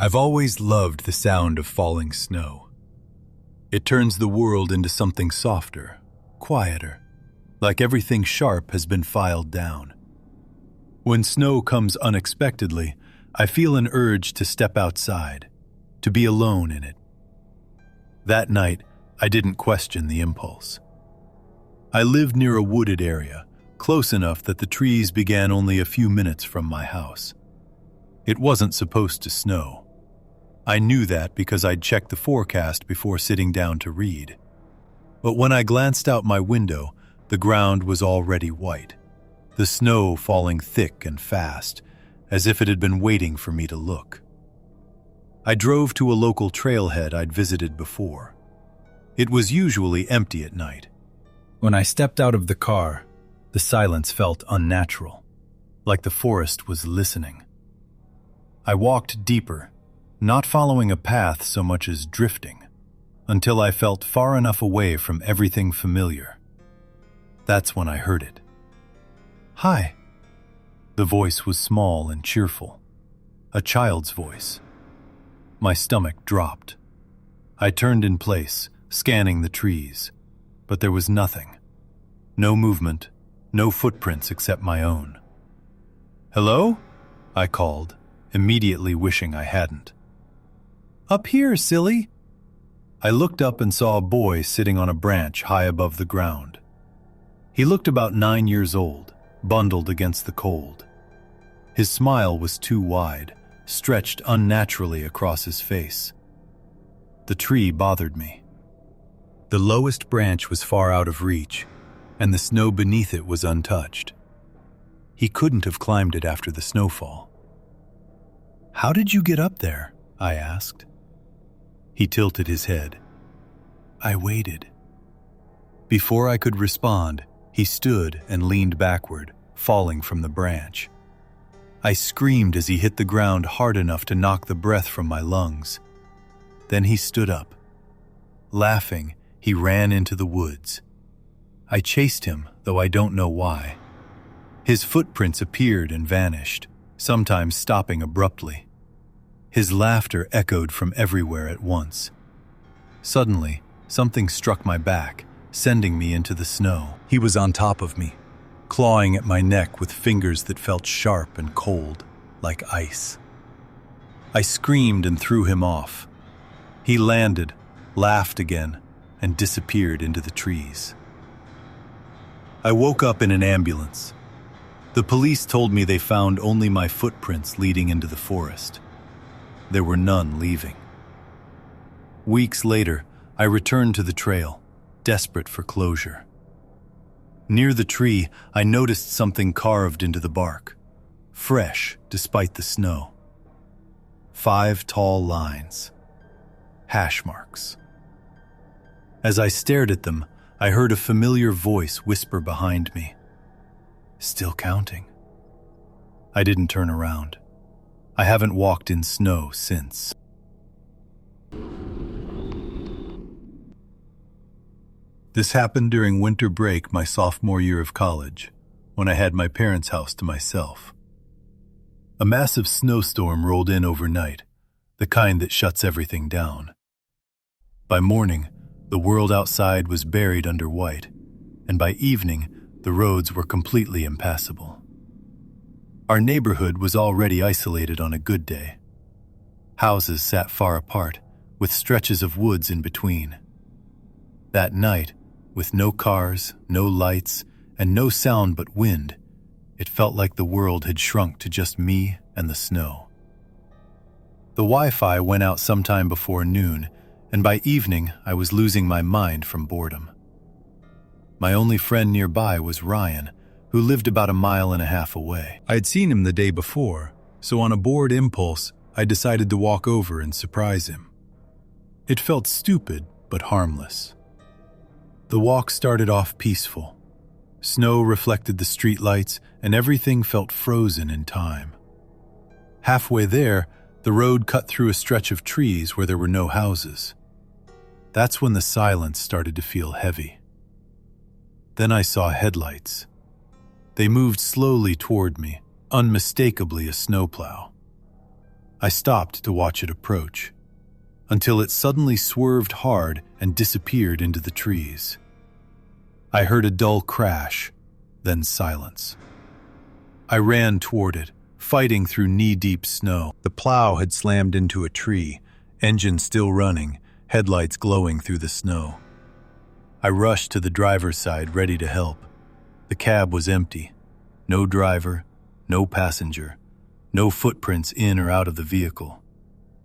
I've always loved the sound of falling snow. It turns the world into something softer, quieter, like everything sharp has been filed down. When snow comes unexpectedly, I feel an urge to step outside, to be alone in it. That night, I didn't question the impulse. I lived near a wooded area, close enough that the trees began only a few minutes from my house. It wasn't supposed to snow. I knew that because I'd checked the forecast before sitting down to read. But when I glanced out my window, the ground was already white, the snow falling thick and fast, as if it had been waiting for me to look. I drove to a local trailhead I'd visited before. It was usually empty at night. When I stepped out of the car, the silence felt unnatural, like the forest was listening. I walked deeper, not following a path so much as drifting, until I felt far enough away from everything familiar. That's when I heard it. "Hi." The voice was small and cheerful, a child's voice. My stomach dropped. I turned in place, scanning the trees, but there was nothing. No movement, no footprints except my own. "Hello?" I called, immediately wishing I hadn't. "Up here, silly." I looked up and saw a boy sitting on a branch high above the ground. He looked about 9 years old, bundled against the cold. His smile was too wide, stretched unnaturally across his face. The tree bothered me. The lowest branch was far out of reach, and the snow beneath it was untouched. He couldn't have climbed it after the snowfall. "How did you get up there?" I asked. He tilted his head. "I waited." Before I could respond, he stood and leaned backward, falling from the branch. I screamed as he hit the ground hard enough to knock the breath from my lungs. Then he stood up. Laughing, he ran into the woods. I chased him, though I don't know why. His footprints appeared and vanished, sometimes stopping abruptly. His laughter echoed from everywhere at once. Suddenly, something struck my back, sending me into the snow. He was on top of me, clawing at my neck with fingers that felt sharp and cold, like ice. I screamed and threw him off. He landed, laughed again, and disappeared into the trees. I woke up in an ambulance. The police told me they found only my footprints leading into the forest. There were none leaving. Weeks later, I returned to the trail, desperate for closure. Near the tree, I noticed something carved into the bark, fresh despite the snow. 5 tall lines. Hash marks. As I stared at them, I heard a familiar voice whisper behind me. "Still counting." I didn't turn around. I haven't walked in snow since. This happened during winter break my sophomore year of college, when I had my parents' house to myself. A massive snowstorm rolled in overnight, the kind that shuts everything down. By morning, the world outside was buried under white, and by evening, the roads were completely impassable. Our neighborhood was already isolated on a good day. Houses sat far apart, with stretches of woods in between. That night, with no cars, no lights, and no sound but wind, it felt like the world had shrunk to just me and the snow. The Wi-Fi went out sometime before noon, and by evening I was losing my mind from boredom. My only friend nearby was Ryan, who lived about 1.5 miles away. I had seen him the day before, so on a bored impulse, I decided to walk over and surprise him. It felt stupid, but harmless. The walk started off peaceful. Snow reflected the streetlights, and everything felt frozen in time. Halfway there, the road cut through a stretch of trees where there were no houses. That's when the silence started to feel heavy. Then I saw headlights. They moved slowly toward me, unmistakably a snowplow. I stopped to watch it approach, until it suddenly swerved hard and disappeared into the trees. I heard a dull crash, then silence. I ran toward it, fighting through knee-deep snow. The plow had slammed into a tree, engine still running, headlights glowing through the snow. I rushed to the driver's side, ready to help. The cab was empty. No driver, no passenger, no footprints in or out of the vehicle.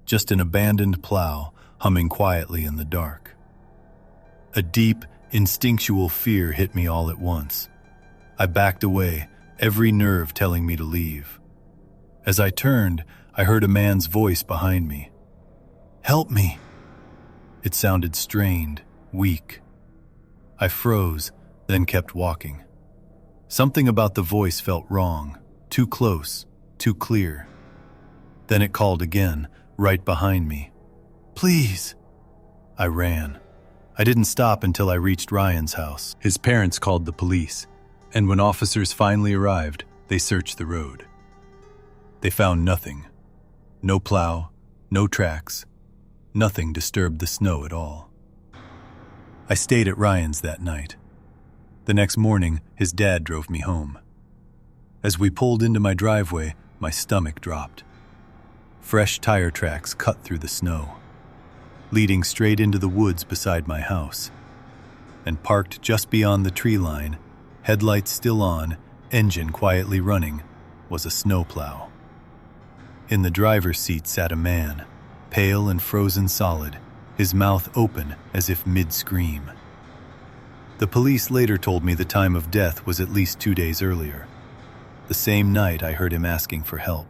Just an abandoned plow humming quietly in the dark. A deep, instinctual fear hit me all at once. I backed away, every nerve telling me to leave. As I turned, I heard a man's voice behind me. "Help me!" It sounded strained, weak. I froze, then kept walking. Something about the voice felt wrong, too close, too clear. Then it called again, right behind me. "Please!" I ran. I didn't stop until I reached Ryan's house. His parents called the police, and when officers finally arrived, they searched the road. They found nothing. No plow, no tracks. Nothing disturbed the snow at all. I stayed at Ryan's that night. The next morning, his dad drove me home. As we pulled into my driveway, my stomach dropped. Fresh tire tracks cut through the snow, leading straight into the woods beside my house. And parked just beyond the tree line, headlights still on, engine quietly running, was a snowplow. In the driver's seat sat a man, pale and frozen solid, his mouth open as if mid-scream. The police later told me the time of death was at least 2 days earlier. The same night I heard him asking for help.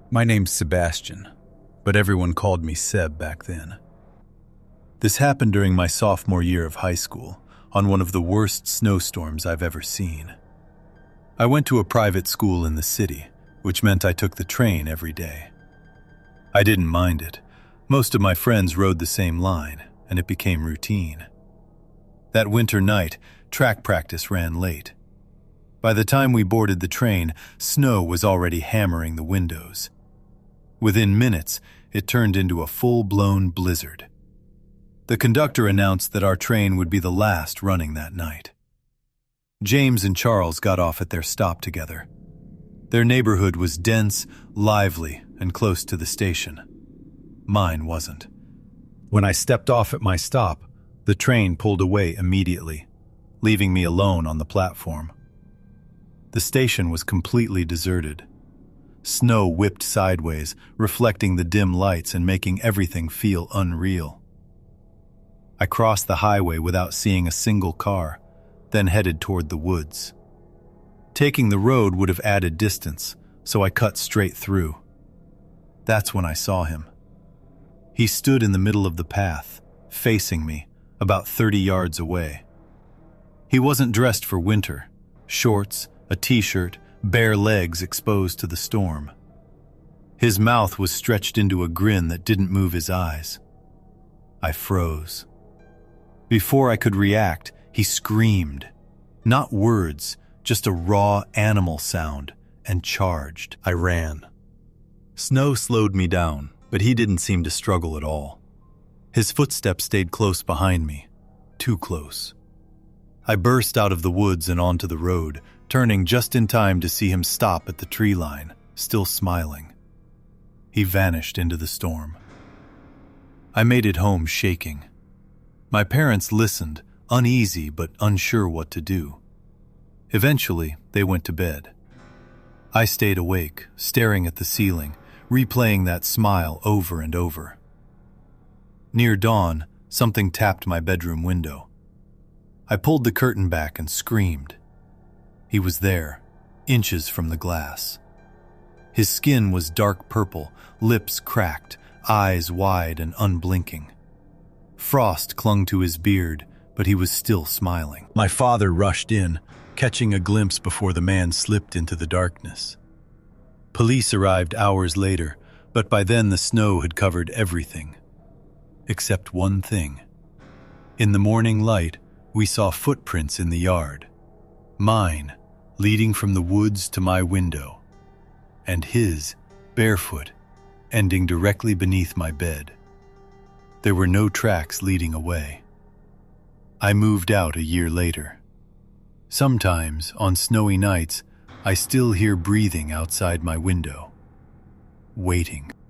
My name's Sebastian, but everyone called me Seb back then. This happened during my sophomore year of high school, on one of the worst snowstorms I've ever seen. I went to a private school in the city, which meant I took the train every day. I didn't mind it. Most of my friends rode the same line, and it became routine. That winter night, track practice ran late. By the time we boarded the train, snow was already hammering the windows. Within minutes, it turned into a full-blown blizzard. The conductor announced that our train would be the last running that night. James and Charles got off at their stop together. Their neighborhood was dense, lively, and close to the station. Mine wasn't. When I stepped off at my stop, the train pulled away immediately, leaving me alone on the platform. The station was completely deserted. Snow whipped sideways, reflecting the dim lights and making everything feel unreal. I crossed the highway without seeing a single car, then headed toward the woods. Taking the road would have added distance, so I cut straight through. That's when I saw him. He stood in the middle of the path, facing me, about 30 yards away. He wasn't dressed for winter. Shorts, a t-shirt, bare legs exposed to the storm. His mouth was stretched into a grin that didn't move his eyes. I froze. Before I could react, he screamed. Not words, just a raw animal sound, and charged. I ran. Snow slowed me down, but he didn't seem to struggle at all. His footsteps stayed close behind me, too close. I burst out of the woods and onto the road, turning just in time to see him stop at the tree line, still smiling. He vanished into the storm. I made it home shaking. My parents listened, uneasy but unsure what to do. Eventually, they went to bed. I stayed awake, staring at the ceiling, replaying that smile over and over. Near dawn, something tapped my bedroom window. I pulled the curtain back and screamed. He was there, inches from the glass. His skin was dark purple, lips cracked, eyes wide and unblinking. Frost clung to his beard, but he was still smiling. My father rushed in, catching a glimpse before the man slipped into the darkness. Police arrived hours later, but by then the snow had covered everything. Except one thing. In the morning light, we saw footprints in the yard. Mine, leading from the woods to my window, and his, barefoot, ending directly beneath my bed. There were no tracks leading away. I moved out a year later. Sometimes, on snowy nights, I still hear breathing outside my window, waiting.